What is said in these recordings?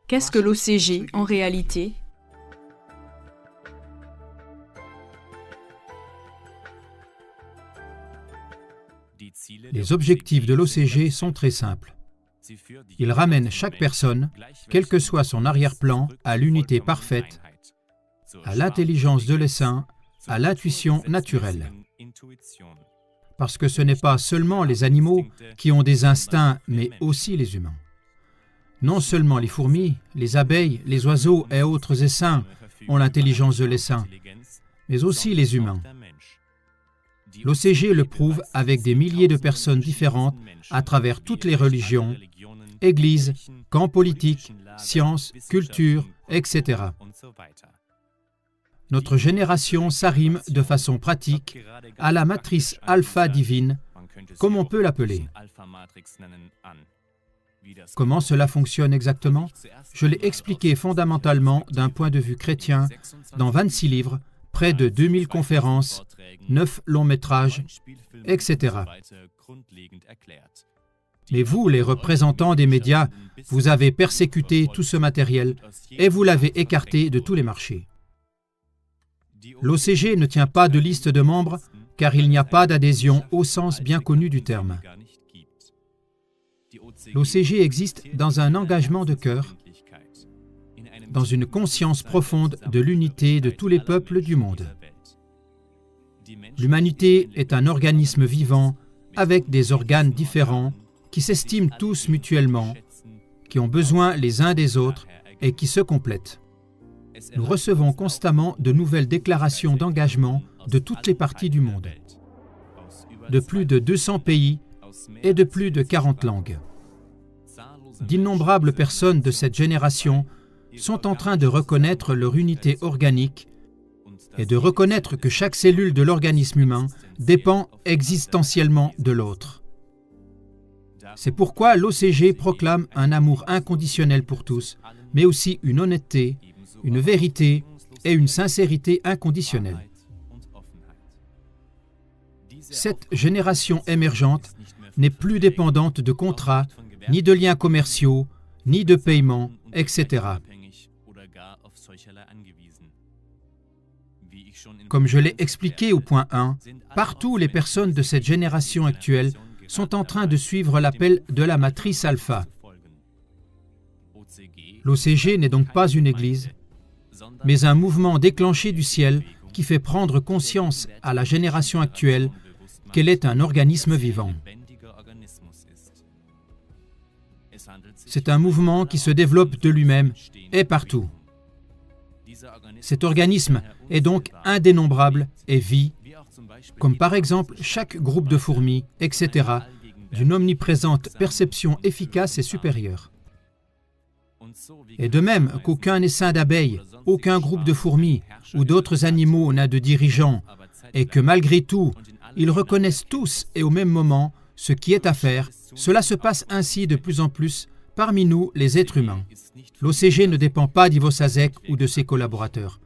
Qu'est-ce que l'OCG en réalité ? Les objectifs de l'OCG sont très simples. Ils ramènent chaque personne, quel que soit son arrière-plan, à l'unité parfaite, à l'intelligence de l'essaim, à l'intuition naturelle. Parce que ce n'est pas seulement les animaux qui ont des instincts, mais aussi les humains. Non seulement les fourmis, les abeilles, les oiseaux et autres essaims ont l'intelligence de l'essaim, mais aussi les humains. L'OCG le prouve avec des milliers de personnes différentes à travers toutes les religions, églises, camps politiques, sciences, cultures, etc. Notre génération s'arrime de façon pratique à la matrice alpha divine, comme on peut l'appeler. Comment cela fonctionne exactement? Je l'ai expliqué fondamentalement d'un point de vue chrétien dans 26 livres, près de 2000 conférences, 9 longs métrages, etc. Mais vous, les représentants des médias, vous avez persécuté tout ce matériel et vous l'avez écarté de tous les marchés. L'OCG ne tient pas de liste de membres car il n'y a pas d'adhésion au sens bien connu du terme. L'OCG existe dans un engagement de cœur, dans une conscience profonde de l'unité de tous les peuples du monde. L'humanité est un organisme vivant avec des organes différents qui s'estiment tous mutuellement, qui ont besoin les uns des autres et qui se complètent. Nous recevons constamment de nouvelles déclarations d'engagement de toutes les parties du monde, de plus de 200 pays et de plus de 40 langues. D'innombrables personnes de cette génération sont en train de reconnaître leur unité organique et de reconnaître que chaque cellule de l'organisme humain dépend existentiellement de l'autre. C'est pourquoi l'OCG proclame un amour inconditionnel pour tous, mais aussi une honnêteté, une vérité et une sincérité inconditionnelle. Cette génération émergente n'est plus dépendante de contrats, ni de liens commerciaux, ni de paiements, etc. Comme je l'ai expliqué au point 1, partout les personnes de cette génération actuelle sont en train de suivre l'appel de la matrice alpha. L'OCG n'est donc pas une église, mais un mouvement déclenché du ciel qui fait prendre conscience à la génération actuelle qu'elle est un organisme vivant. C'est un mouvement qui se développe de lui-même et partout. Cet organisme est donc indénombrable et vit, comme par exemple chaque groupe de fourmis, etc., d'une omniprésente perception efficace et supérieure. Et de même qu'aucun essaim d'abeilles, aucun groupe de fourmis ou d'autres animaux n'a de dirigeant, et que malgré tout, ils reconnaissent tous et au même moment ce qui est à faire, cela se passe ainsi de plus en plus parmi nous, les êtres humains. L'OCG ne dépend pas d'Ivo Sazek ou de ses collaborateurs.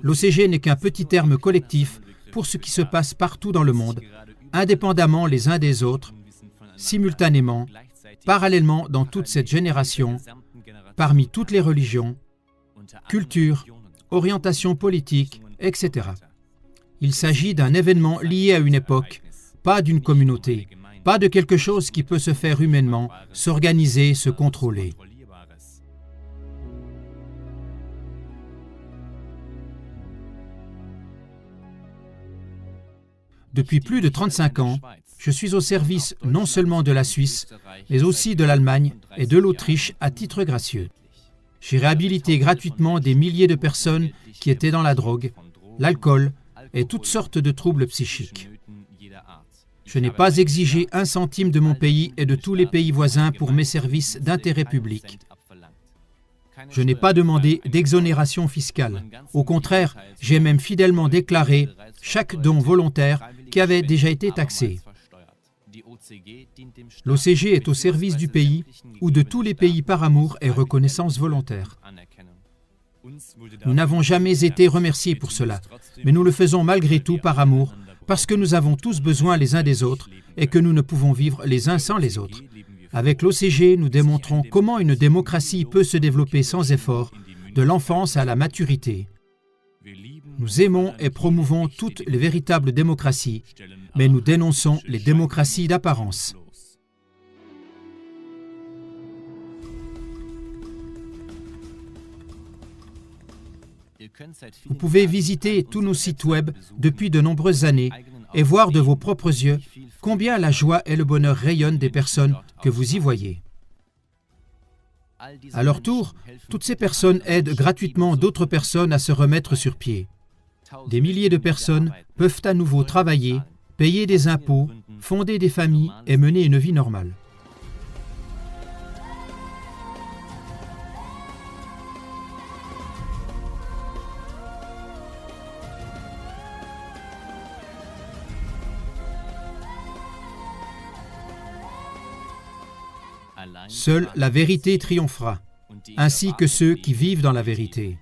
L'OCG n'est qu'un petit terme collectif pour ce qui se passe partout dans le monde, indépendamment les uns des autres, simultanément, parallèlement dans toute cette génération, parmi toutes les religions, cultures, orientations politiques, etc. Il s'agit d'un événement lié à une époque, pas d'une communauté, pas de quelque chose qui peut se faire humainement, s'organiser, se contrôler. Depuis plus de 35 ans, je suis au service non seulement de la Suisse, mais aussi de l'Allemagne et de l'Autriche à titre gracieux. J'ai réhabilité gratuitement des milliers de personnes qui étaient dans la drogue, l'alcool et toutes sortes de troubles psychiques. Je n'ai pas exigé un centime de mon pays et de tous les pays voisins pour mes services d'intérêt public. Je n'ai pas demandé d'exonération fiscale. Au contraire, j'ai même fidèlement déclaré chaque don volontaire qui avait déjà été taxé. L'OCG est au service du pays ou de tous les pays par amour et reconnaissance volontaire. Nous n'avons jamais été remerciés pour cela, mais nous le faisons malgré tout par amour, parce que nous avons tous besoin les uns des autres et que nous ne pouvons vivre les uns sans les autres. Avec l'OCG, nous démontrons comment une démocratie peut se développer sans effort, de l'enfance à la maturité. Nous aimons et promouvons toutes les véritables démocraties, mais nous dénonçons les démocraties d'apparence. Vous pouvez visiter tous nos sites web depuis de nombreuses années et voir de vos propres yeux combien la joie et le bonheur rayonnent des personnes que vous y voyez. À leur tour, toutes ces personnes aident gratuitement d'autres personnes à se remettre sur pied. Des milliers de personnes peuvent à nouveau travailler, payer des impôts, fonder des familles et mener une vie normale. Seule la vérité triomphera, ainsi que ceux qui vivent dans la vérité.